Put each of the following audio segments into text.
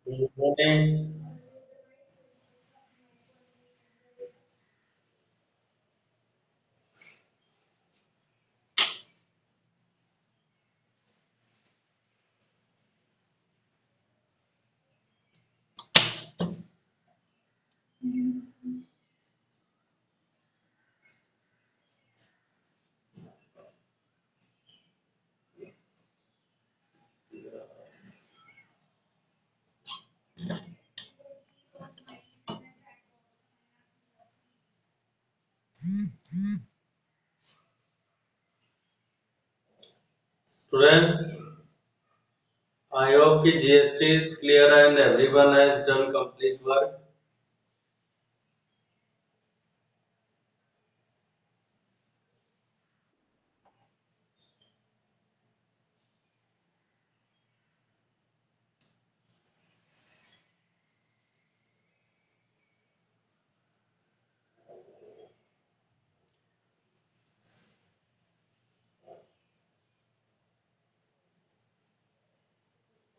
Good morning. Students, I hope कि GST is clear and everyone has done complete work.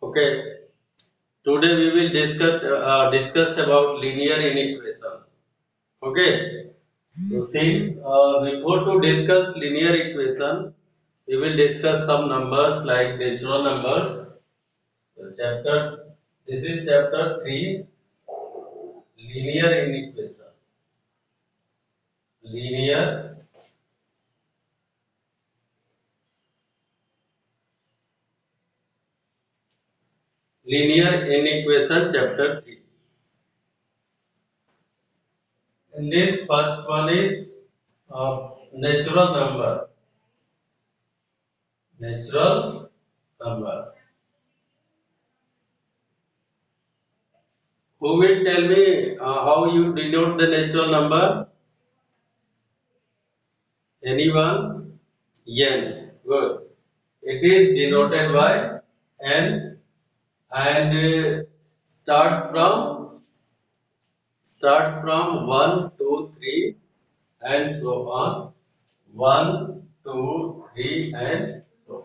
Okay. Today we will discuss about linear inequation. Okay. So see, before to discuss linear equation, we will discuss some numbers like natural numbers. So chapter. This is chapter 3, linear inequation. Linear inequation chapter 3. In this first one is natural number. Natural number. Who will tell me how you denote the natural number? Anyone? N. Good. It is denoted by N and starts from 1, 2, 3 and so on. 1, 2, 3 and so on.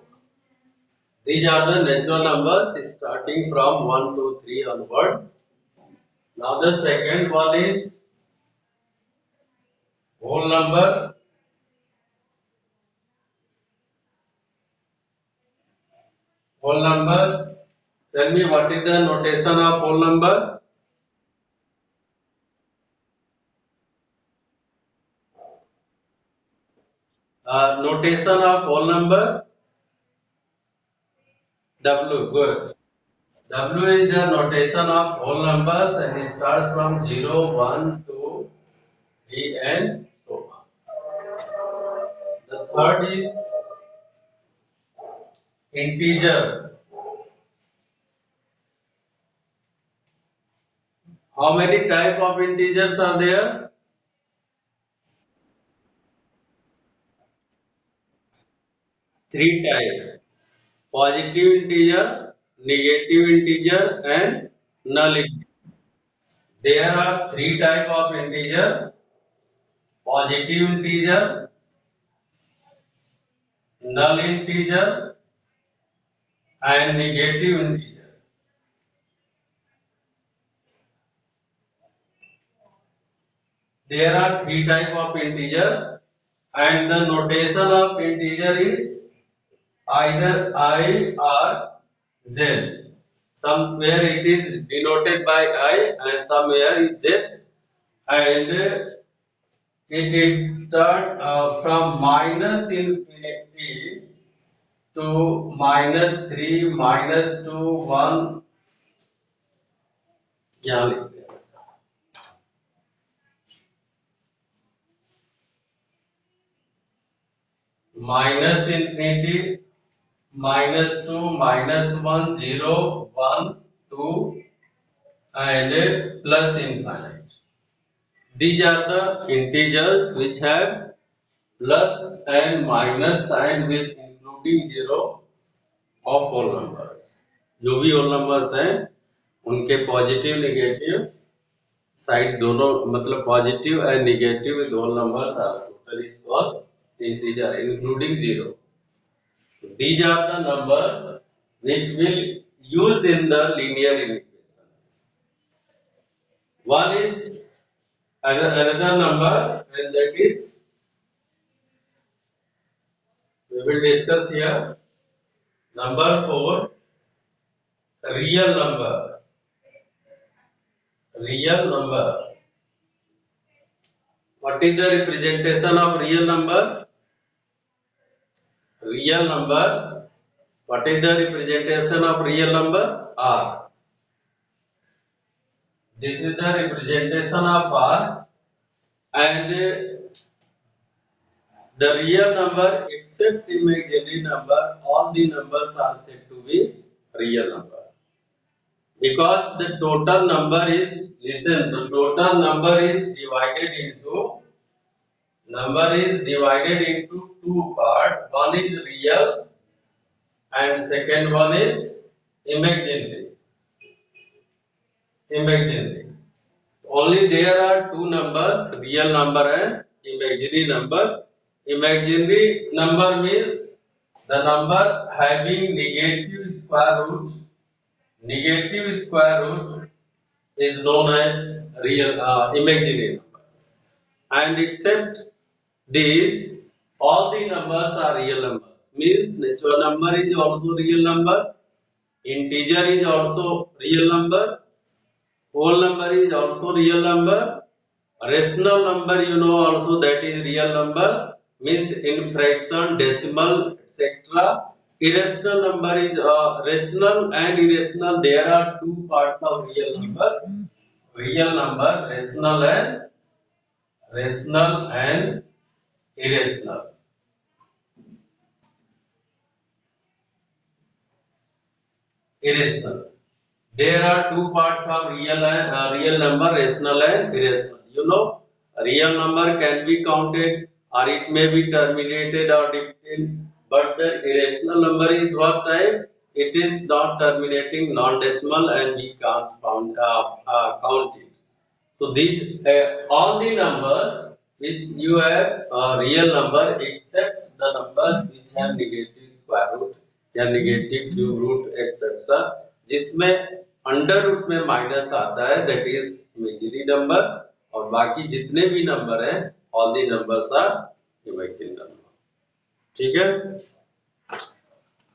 These are the natural numbers starting from 1, 2, 3 onward. Now the second one is whole number. Whole numbers. Tell me what is the notation of whole number? Notation of whole number. W. Good. W is the notation of whole numbers and it starts from 0, 1, 2, 3 and so on. The third is integer. How many type of integers are there? Three types. Positive integer, negative integer and null integer. There are three type of integer: positive integer, null integer and negative integer. There are three type of integer and the notation of integer is either I or Z. Somewhere it is denoted by I and somewhere is Z and it is start from minus infinity to minus 3, minus 2, 1. यहाँ लिखते हैं minus infinity, minus 2, minus 1, 0, 1, 2 and plus infinite. These are the integers which have plus and minus sign with including 0 of whole numbers. जो भी whole numbers हैं उनके positive negative side दोनों मतलब positive and negative with whole numbers are totally called integer including 0. These are the numbers which will use in the linear inequation. One is another number, and that is we will discuss here. Number 4, real number. Real number. What is the representation of real number? Real number. What is the representation of real number? R. This is the representation of R, and the real number except imaginary number, all the numbers are said to be real number. Because the total number is, listen, the total number is divided into two parts. One is real and second one is imaginary. Imaginary. Only there are two numbers, real number and imaginary number. Imaginary number means the number having negative square root. Negative square root is known as real imaginary number. And except these, all the numbers are real numbers. Means natural number is also real number, integer is also real number, whole number is also real number, rational number you know also that is real number, means in fraction, decimal, etc. Irrational number is rational and irrational. There are two parts of real number. Real number, rational and irrational. Irrational. There are two parts of real number, rational and irrational. You know, a real number can be counted or it may be terminated or divided, but the irrational number is what type? It is not terminating, non-decimal, and we can't count it. So these all the numbers which you have real number except the numbers which have negative square root या negative cube root etc. जिसमें under root में minus आता है that is imaginary number और बाकी जितने भी number हैं all the numbers are imaginary number. ठीक है?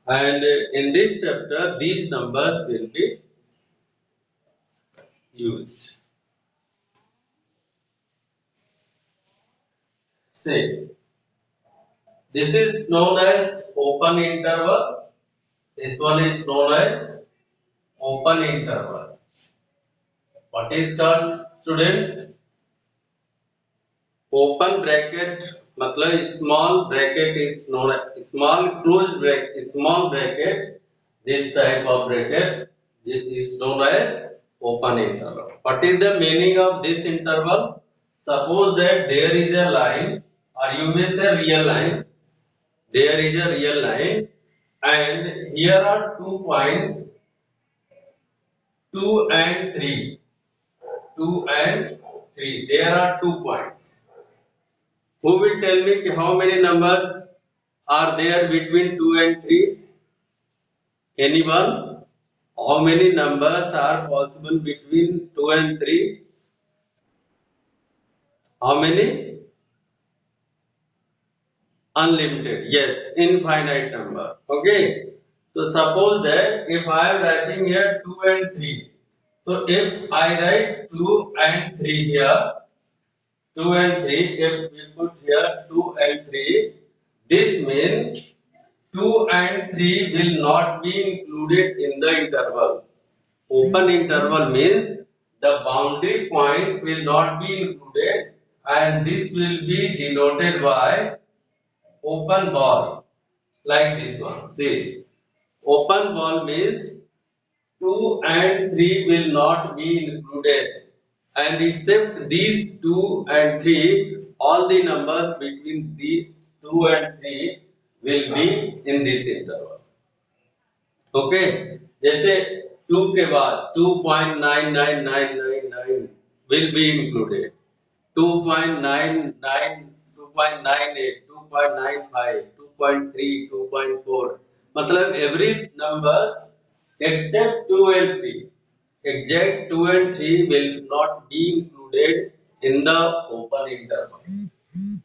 And in this chapter these numbers will be used. Say this is known as open interval. This one is known as open interval. What is called, students? Open bracket मतलब small bracket is known as small closed bracket. Small bracket, this type of bracket is known as open interval. What is the meaning of this interval? Suppose that there is a line, or you may say real line. There is a real line, and here are 2 points, 2 and 3. 2 and 3. There are 2 points. Who will tell me how many numbers are there between 2 and 3? Anyone? How many numbers are possible between 2 and 3? How many? Unlimited. Yes, infinite number. Okay. So suppose that if I am writing here 2 and 3. So if I write 2 and 3 here, 2 and 3, if we put here 2 and 3, this means 2 and 3 will not be included in the interval. Open interval means the boundary point will not be included, and this will be denoted by open ball, like this one. See, open ball means 2 and 3 will not be included, and except these 2 and 3, all the numbers between these 2 and 3 will be in this interval. Okay, जैसे 2 के बाद 2.99999 will be included, 2.99, 2.98, 2.95, 2.3, 2.4, मतलब every numbers except 2 and 3. exact 2 and 3 will not be included in the open interval.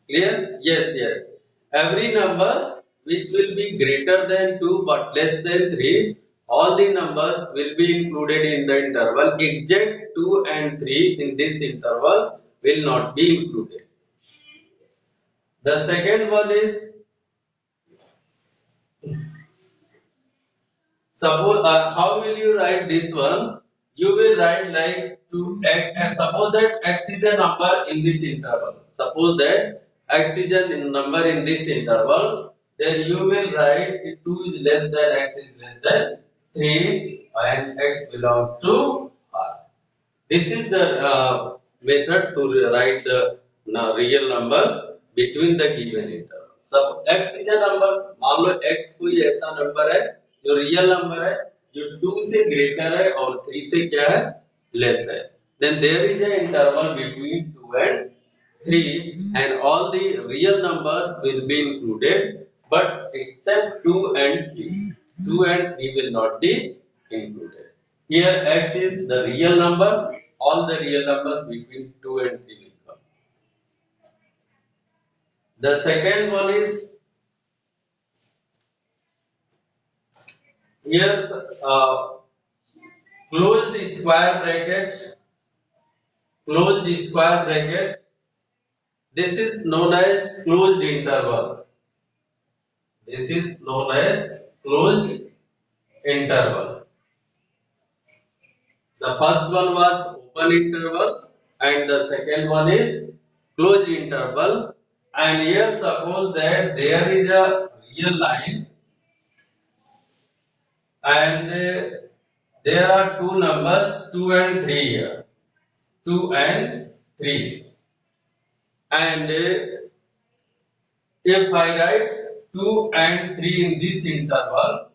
Clear? Yes, yes. Every number which will be greater than 2 but less than 3, all the numbers will be included in the interval. Exact 2 and 3 in this interval will not be included. The second one is, suppose how will you write this one? You will write like to x. Suppose that x is a number in this interval. Suppose that x is a number in this interval. Then you will write 2 is less than x is less than 3 and x belongs to R. This is the method to write the real number between the given interval. So x is a number. मान लो x कोई ऐसा number है जो real number है जो 2 से greater है और 3 से क्या है लेस है. Then there is an interval between 2 and 3 and all the real numbers will be included but except 2 and 3. 2 and 3 will not be included. Here x is the real number, all the real numbers between 2 and 3 will come. The second one is here closed square bracket, closed square bracket. This is known as closed interval. This is known as closed interval. The first one was open interval and the second one is closed interval. And here suppose that there is a real line and there are two numbers 2 and 3 here. 2 and 3. And if I write 2 and 3 in this interval,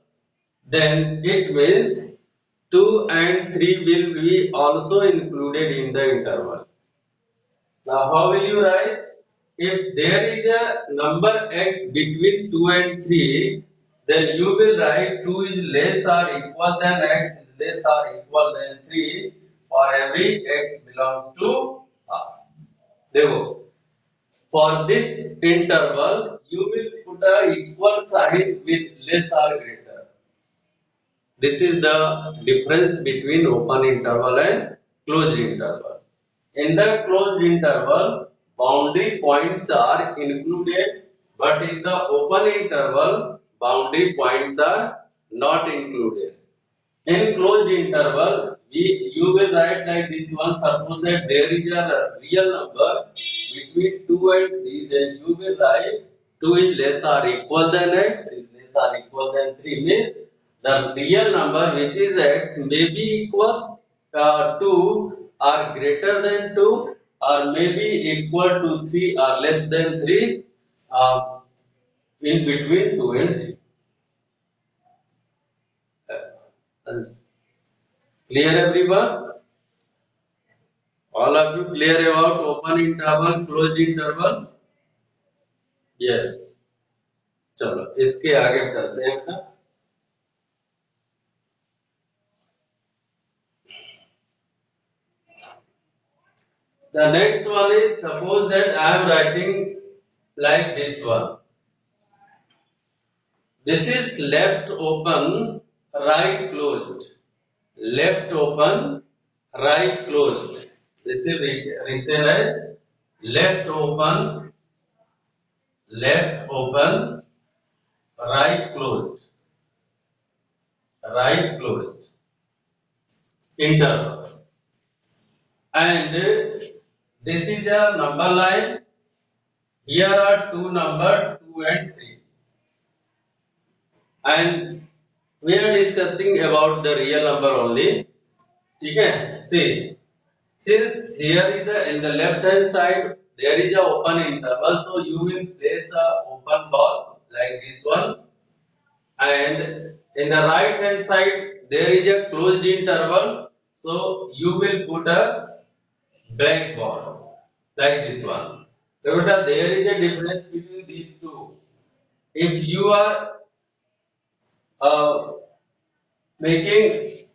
then it means 2 and 3 will be also included in the interval. Now, how will you write? If there is a number x between 2 and 3, then you will write 2 is less or equal than x is less or equal than 3 for every x belongs to R. देखो, for this interval, you will put a equal sign with less or greater. This is the difference between open interval and closed interval. In the closed interval, boundary points are included, but in the open interval, boundary points are not included. In closed interval, you will write like this one. Suppose that there is a real number between 2 and 3, then you will write 2 is less or equal than x, is less or equal than 3 means the real number which is x may be equal to or greater than 2 or may be equal to 3 or less than 3 in between 2 and 3. Clear everyone? All of you clear about open interval, closed interval? Yes. चलो इसके आगे चलते हैं अपना. The next one is suppose that I am writing like this one. This is left open, right closed. Left open, right closed. This is written as left open, right closed, right closed interval. And this is a number line. Here are two numbers 2 and 3. And we are discussing about the real number only. Okay? See, since here is in the left hand side there is a open interval, so you will place a open ball like this one, and in the right hand side there is a closed interval, so you will put a blank ball like this one. So there is a difference between these two. If you are uh, making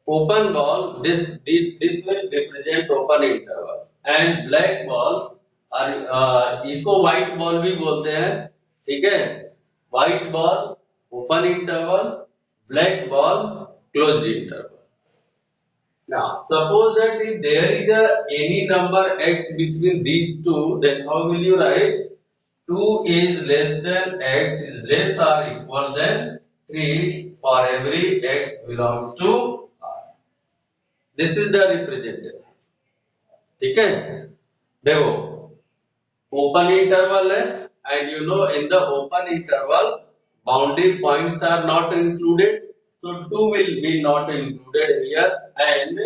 open ball, this will represent open interval, and black ball और इसको white ball भी बोलते हैं, ठीक है? White ball open interval, black ball closed interval. Now, suppose that if there is any number x between these two, then how will you write? 2 is less than x is less or equal than 3 for every x belongs to R. This is the representation. ठीक है? देखो, open interval है, and you know in the open interval boundary points are not included, so 2 will be not included here, and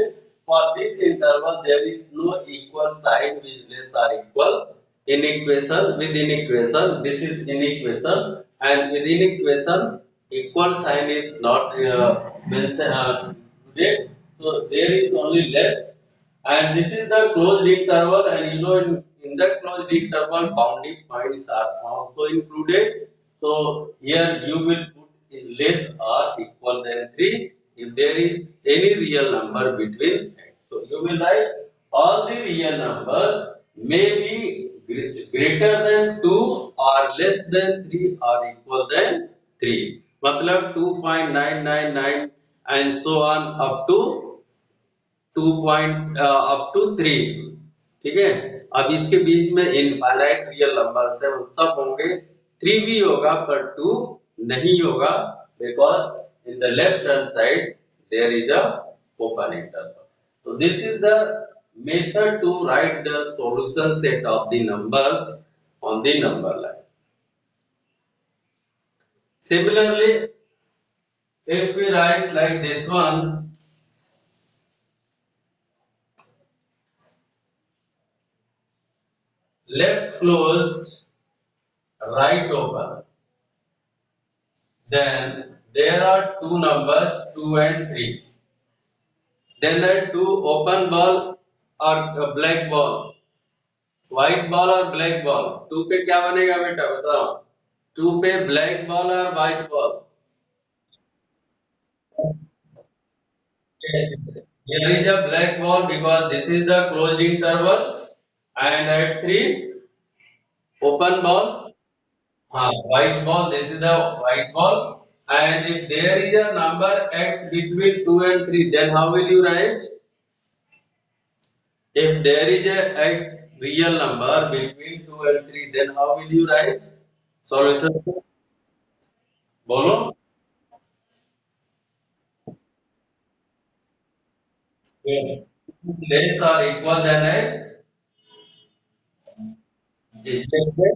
for this interval there is no equal sign which is less or equal. Inequation with inequation, this is inequation, and with inequation equal sign is not mentioned included, so there is only less, and this is the closed interval, and you know in the closed interval boundary points are also included, so here you will put is less or equal than 3 if there is any real number between x. So you will write all the real numbers may be greater than 2 or less than 3 or equal than 3, मतलब 2.999 and so on up to 3, ठीक है? अब इसके बीच में infinite real numbers है, वो सब होंगे, 3 भी होगा पर 2 नहीं होगा, because in the left hand side there is a open interval. So this is the method to write the solution set of the numbers on the number line. Similarly, if we write like this one, left closed, right open, then there are two numbers 2 and 3. Then there two open ball or a black ball, white ball or black ball. 2 पे क्या बनेगा बेटा बताओ? 2 पे black ball or white ball? Yes. Here is a black ball because this is the closed interval, and at 3 open ball. White ball, this is the white ball, and if there is a number x between 2 and 3, then how will you write? If there is a x real number between 2 and 3, then how will you write? Solution. Bolo. Yeah. Less or equal than x. Is it okay?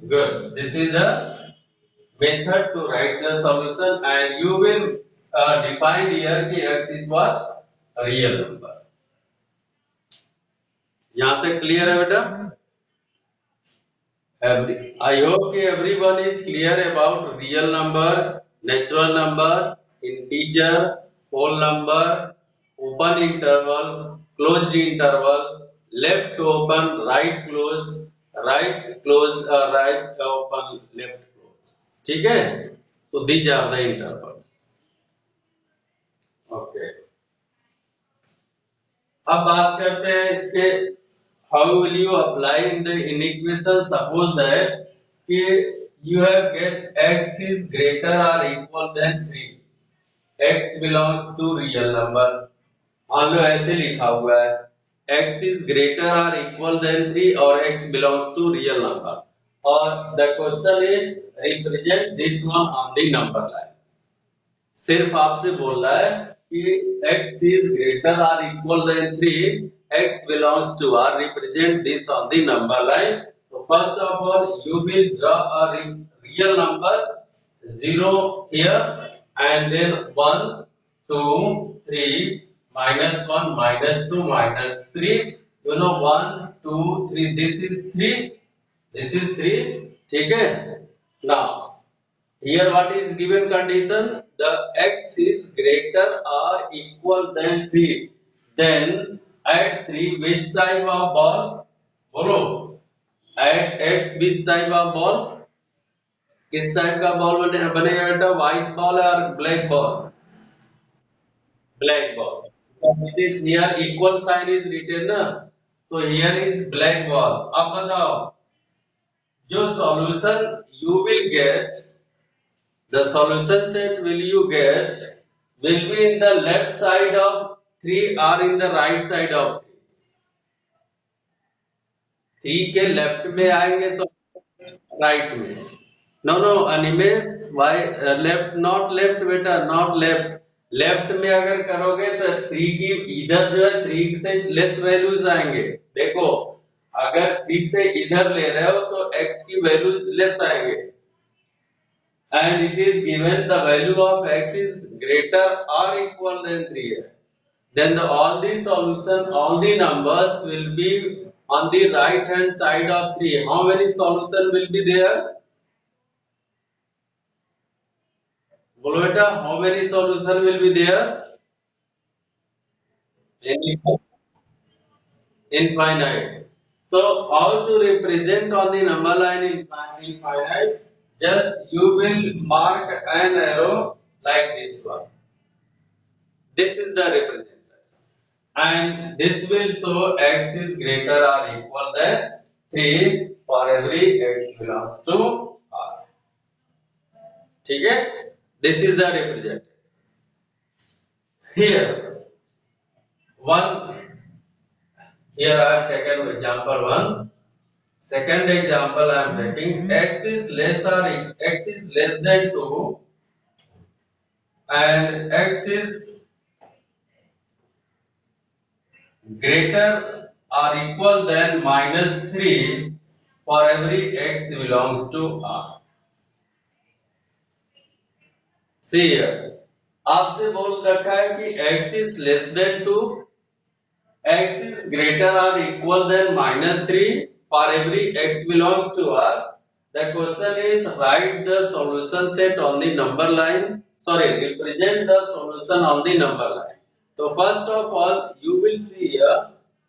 Good. This is the method to write the solution, and you will define here कि x is what? A real number. यहाँ तक clear है बेटा? I hope everyone is clear about real number, natural number, integer, whole number, open interval, closed interval, left open, right close, right close, right open, left close. ठीक है? So these are the intervals. Okay. अब बात करते हैं इसके how will you apply in the inequation. Suppose that you have get x is greater or equal than 3, x belongs to real number, मान लो ऐसे लिखा हुआ है x is greater or equal than 3 और x belongs to real number, और the question is represent this one on the number line. सिर्फ आपसे बोल रहा है कि x is greater or equal than 3, x belongs to R, represent this on the number line. So first of all you will draw a real number 0 here, and then 1 2 3 minus 1 minus 2 minus 3, you know 1 2 3, this is 3, this is 3, ठीक है? Now here what is given condition? The x is greater or equal than 3. Then at 3 which type of ball? बोलो. At x which type of ball? किस type का ball बनेगा बेटा? White ball और black ball? black ball. It is here equal sign is written na, so here is black ball. अब बताओ जो solution you will get, the solution set will you get will be in the left side of 3 or in the right side of 3 के left में आएंगे right में. No no Animesh, why left, not left बेटा, not left. Left में अगर करोगे तो 3 की इधर जो है 3 से लेस वैल्यूज आएंगे. देखो अगर 3 से इधर ले रहे हो तो x की वैल्यूज लेस आएंगे. And it is given the value of x is greater or equal than 3, then all the solution, all the numbers will be on the right hand side of 3. How many solution will be there? Bolo beta, how many solution will be there? Infinite. So how to represent on the number line in infinite? Just you will mark an arrow like this one. This is the representation, and this will show x is greater or equal than 3 for every x belongs to R. ठीक है? This is the representation. Here, one. Here I have taken example 1. Second example I am taking x is less than 2 and x is greater or equal than -3 for every x belongs to R. See here, आपसे बोल रखा है कि x is less than 2, x is greater or equal than -3 for every x belongs to R. The question is write the solution set on the number line. Sorry, represent the solution on the number line. So first of all, you will see here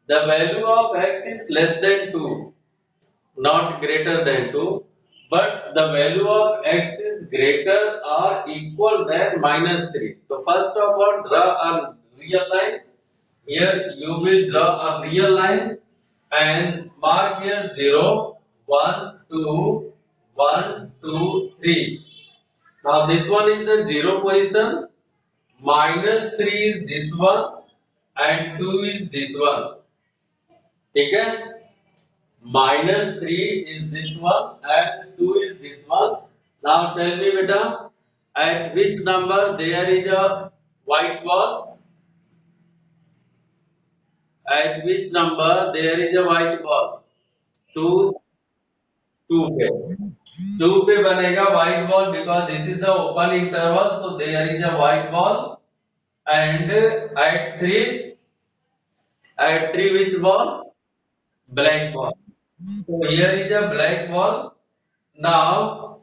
the value of x is less than 2, not greater than 2, but the value of x is greater or equal than -3. So first of all, draw a real line. Here you will draw a real line and mark here 0, 1, 2, 1, 2, 3. Now this one is the 0 position, -3 is this one and 2 is this one. ठीक है? -3 is this one and 2 is this one. Now tell me beta, at which number there is a white ball? At which number there is a white ball? 2, 2 पे. 2 पे बनेगा white ball because this is the open interval, so there is a white ball. And at 3 which ball? Black ball. So here is a black ball. Now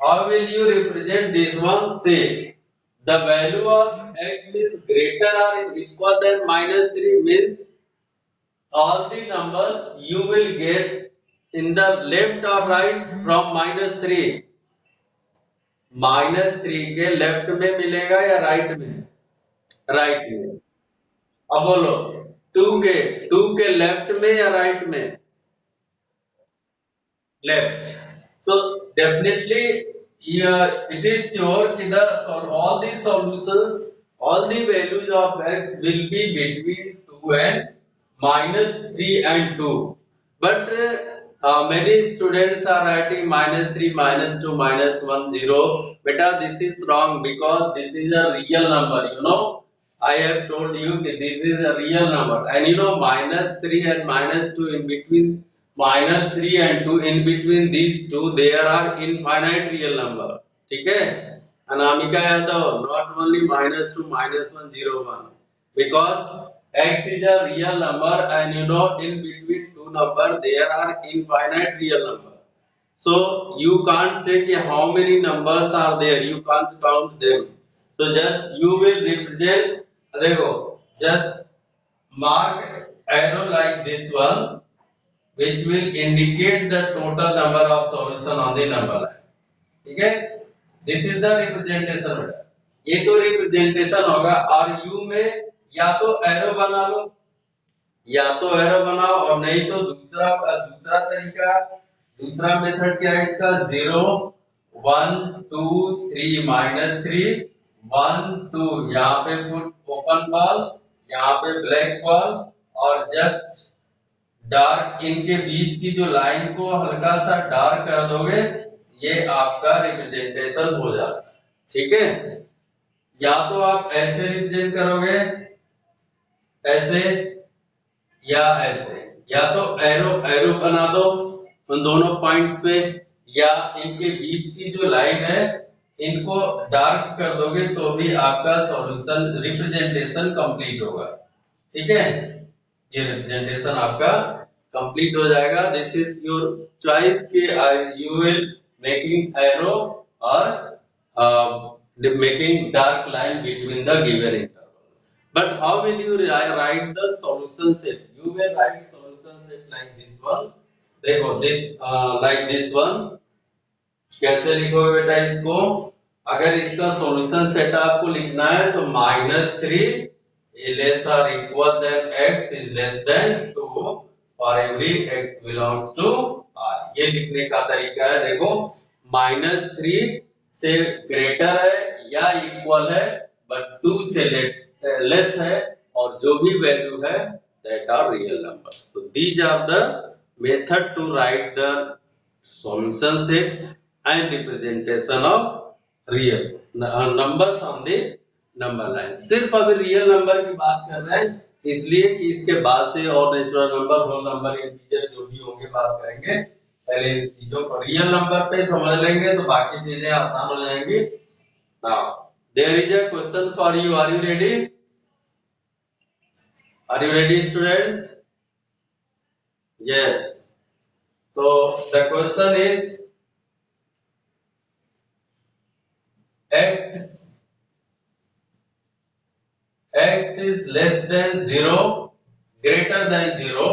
how will you represent this one? Say the value of x is greater or equal than -3 means all the numbers you will get in the left or right from -3. -3 के left में मिलेगा या right में? Right में. अब बोलो 2 के left में या राइट में? Left. So definitely it is sure that all the solutions, all the values of x will be between 2 and -3 and 2. But many students are writing -3, -2, -1, 0. Beta, this is wrong because this is a real number. I have told you that this is a real number, and -3 and -2 in between. -3 and 2 in between these two there are infinite real number. ठीक है? Anamika Yadav, not only -2, -1, 0, 1, because x is a real number and in between two number there are infinite real number. So you can't say कि how many numbers are there, you can't count them. So just you will represent, देखो, just mark arrow like this one, which will indicate the total number of solution on the number line. ठीक है? This is the representation. ये तो representation होगा। और you में या तो एरो बना लो, या तो एरो बनाओ, और नहीं तो दूसरा दूसरा तरीका, दूसरा मेथड क्या है इसका, 0 1 2 3 -3 1 2, यहाँ पे पुट ओपन बॉल, यहाँ पे ब्लैक बॉल, और जस्ट डार्क इनके बीच की जो लाइन को हल्का सा डार्क कर दोगे, ये आपका रिप्रेजेंटेशन हो जाता है। ठीक है, या तो आप ऐसे रिप्रेजेंट करोगे, ऐसे, या ऐसे, या तो एरो एरो बना दो उन दोनों पॉइंट्स पे, या इनके बीच की जो लाइन है इनको डार्क कर दोगे तो भी आपका सॉल्यूशन रिप्रेजेंटेशन कंप्लीट होगा। ठीक है, ये रिप्रेजेंटेशन आपका कंप्लीट हो जाएगा। दिस इज योर चॉइस कि यू विल मेकिंग एरो और making dark line between the given interval. But how will you write the solution set? You will write solution set like this one. देखो this like this one. कैसे लिखोगे बेटा इसको? अगर इसका solution set आपको लिखना है तो -3 लेस और equal then x is less than 2 for every x belongs to r। ये लिखने का तरीका है। देखो -3 से ग्रेटर है या इक्वल है, बट 2 से लेस है, और जो भी वैल्यू है दैट आर रियल नंबर्स। तो these are the method to write the solution set and representation of real numbers on the number line। सिर्फ अभी रियल नंबर की बात कर रहे हैं, इसलिए कि इसके बाद से और natural number, whole number, integer जो भी होंगे बात करेंगे। पहले इन चीजों को रियल नंबर पे समझ लेंगे तो बाकी चीजें आसान हो जाएंगी। Now there is a question for you, are you ready? Are you ready students? Yes. तो the question is x x is less than 0, greater than 0,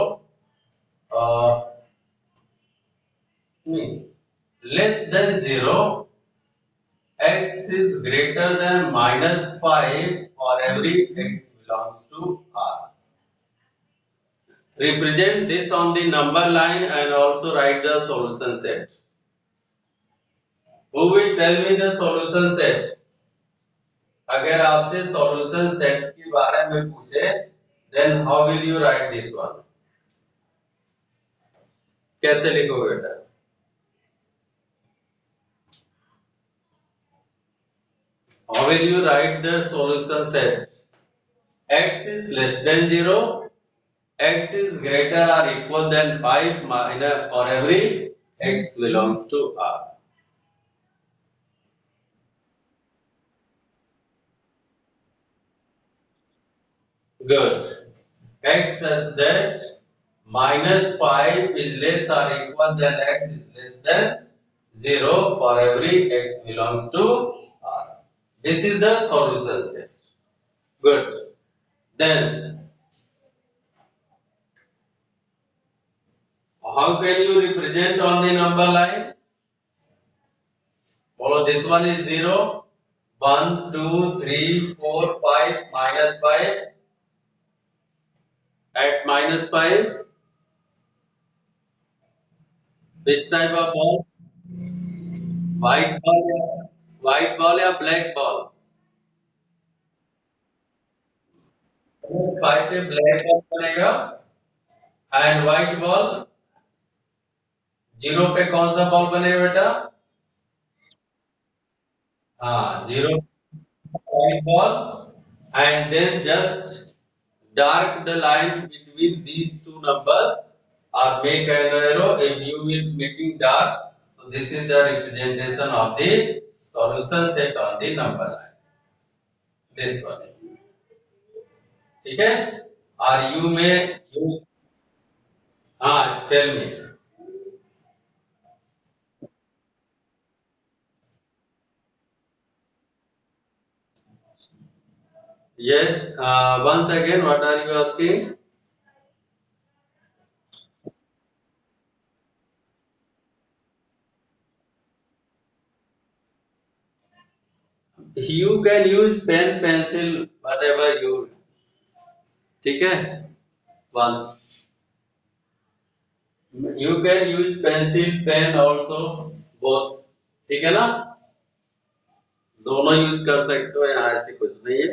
uh, less than 0, x is greater than -5 for every x belongs to R. Represent this on the number line and also write the solution set. Who will tell me the solution set? अगर आपसे solution set के बारे में पूछे, then how will you write this one? कैसे लिखोगे बेटा? How will you write the solution set? X is less than 0, x is greater or equal than 5 minus for every x belongs to R. Good. X says that -5 is less or equal than x is less than 0 for every x belongs to R. This is the solution set. Good. Then, how can you represent on the number line? Follow, this one is 0, 1, 2, 3, 4, 5, -5. At -5, which type of ball? White ball या white ball या black ball? 5 पे black ball बनेगा, and white ball 0 पे कौन सा ball बनेगा बेटा? हाँ, 0 white ball, and then just dark the line between these two numbers or make an arrow. If you will making dark, so this is the representation of the solution set on the number line. This one. ठीक है, और you में U, हाँ tell me. Yes, once again, what are you asking? You can use pen, pencil, whatever you, ठीक है, one. You can use pencil, pen also, both, ठीक है ना, दोनों यूज कर सकते हो, यहाँ ऐसे कुछ नहीं है.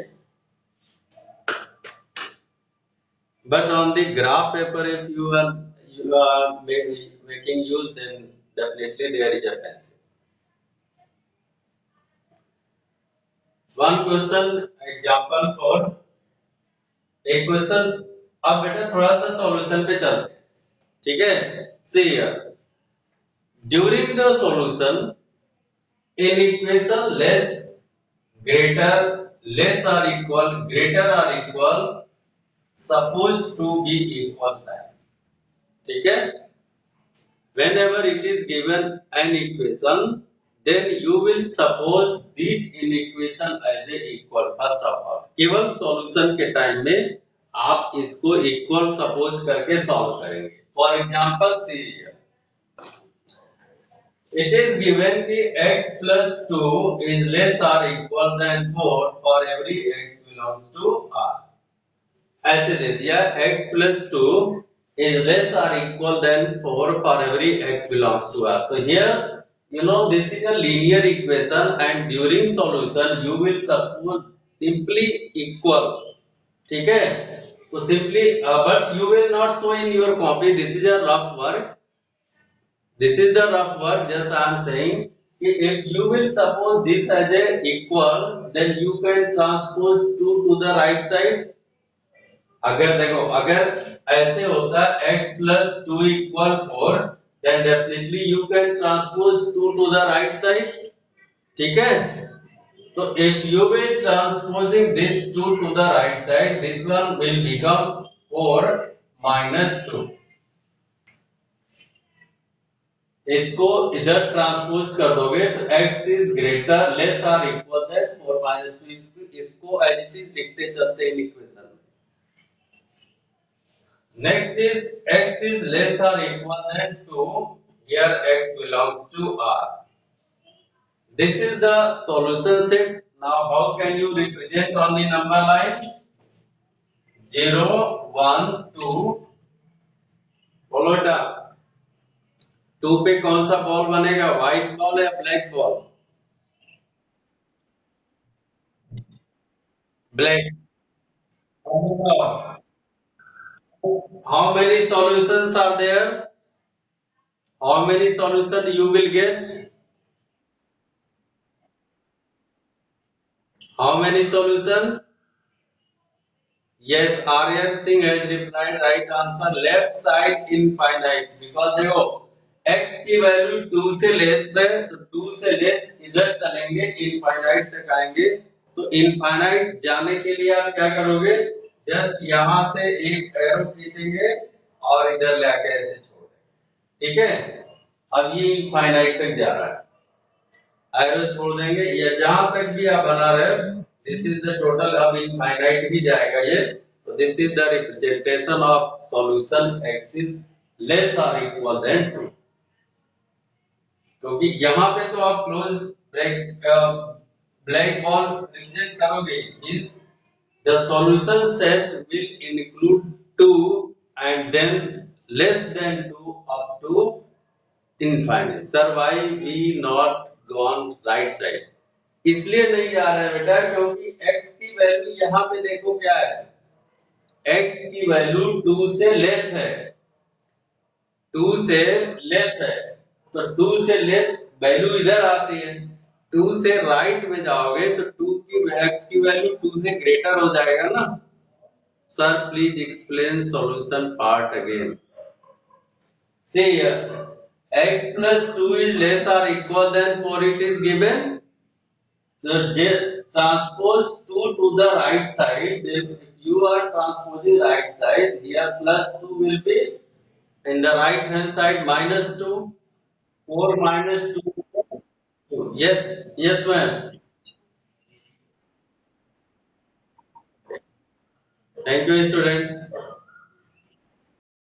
But on the graph paper, if you are making use, then definitely there is a pencil. One question example for एक क्वेश्चन. अब बेटा थोड़ा सा सॉल्यूशन पे चलते हैं, ठीक है. See here, during the solution in equation greater or equal supposed to be equal sign, ठीक है. Whenever it is given an equation, then you will suppose this inequation as a equal. First of all, केवल solution के time में आप इसको equal suppose करके solve करेंगे. For example see here, it is given कि x plus 2 is less or equal than 4 for every x belongs to R. ऐसे दे दिया x plus 2 is less or equal than 4 for every x belongs to R. So here, you know, this is a linear equation and during solution you will suppose simply equal, ठीक है. तो simply but you will not show in your copy. This is a rough work. This is the rough work. Just I am saying if you will suppose this as a equal, then you can transpose 2 to the right side. अगर देखो, अगर ऐसे होता x plus 2 equal 4, then definitely you can transpose 2 to the right side, ठीक है. तो if you will transposing this 2 to the right side, this one will become 4 minus 2. इसको इधर ट्रांसपोज कर दोगे तो x is greater less or equal than 4 minus 2. इसको as it is लिखते चलते इन इक्वेशन में. Next is x is less or equal than 2. Here x belongs to R. This is the solution set. Now how can you represent on the number line? 0, 1, 2. Follow it up. 2 पे कौन सा ball बनेगा? White ball या black ball? Black. How many solutions are there? How many solutions you will get? How many solutions? Yes, Aryan Singh has replied right answer. Left side infinite. Because देखो x की value 2 से less है तो 2 से less इधर चलेंगे, infinite तक आएंगे. तो इनफाइनाइट जाने के लिए आप क्या करोगे? जस्ट यहाँ से एक एरो खींचेंगे और इधर लेके ऐसे छोड़, ठीक है. अब ये इनफाइनाइट तक जा रहा है, एरो छोड़ देंगे. या जहां तक भी आप बना रहे हो, दिस इज द टोटल. अब इनफाइनाइट भी जाएगा ये. तो this is the representation of solution axis less और इक्वल देन 2. क्योंकि यहाँ पे तो आप क्लोज ब्लैक बॉल रिप्रेजेंट करोगे, means the solution set will include 2 and then less than 2 up to infinite. Sir, why we not gone right side? इसलिए नहीं जा रहा है बेटा क्योंकि x की वैल्यू यहाँ पे देखो क्या है. x की वैल्यू 2 से लेस है, 2 से लेस है. तो 2 से लेस वैल्यू इधर आती है. 2 से राइट में जाओगे तो 2 की x की वैल्यू 2 से ग्रेटर हो जाएगा ना. Sir please explain solution part again. See here, x plus 2 is less or equal than 4 it is given. So transpose 2 to the right side. If you are transposing right side, here plus 2 will be in the right hand side minus 2. 4 minus 2. Yes, yes ma'am. Thank you students.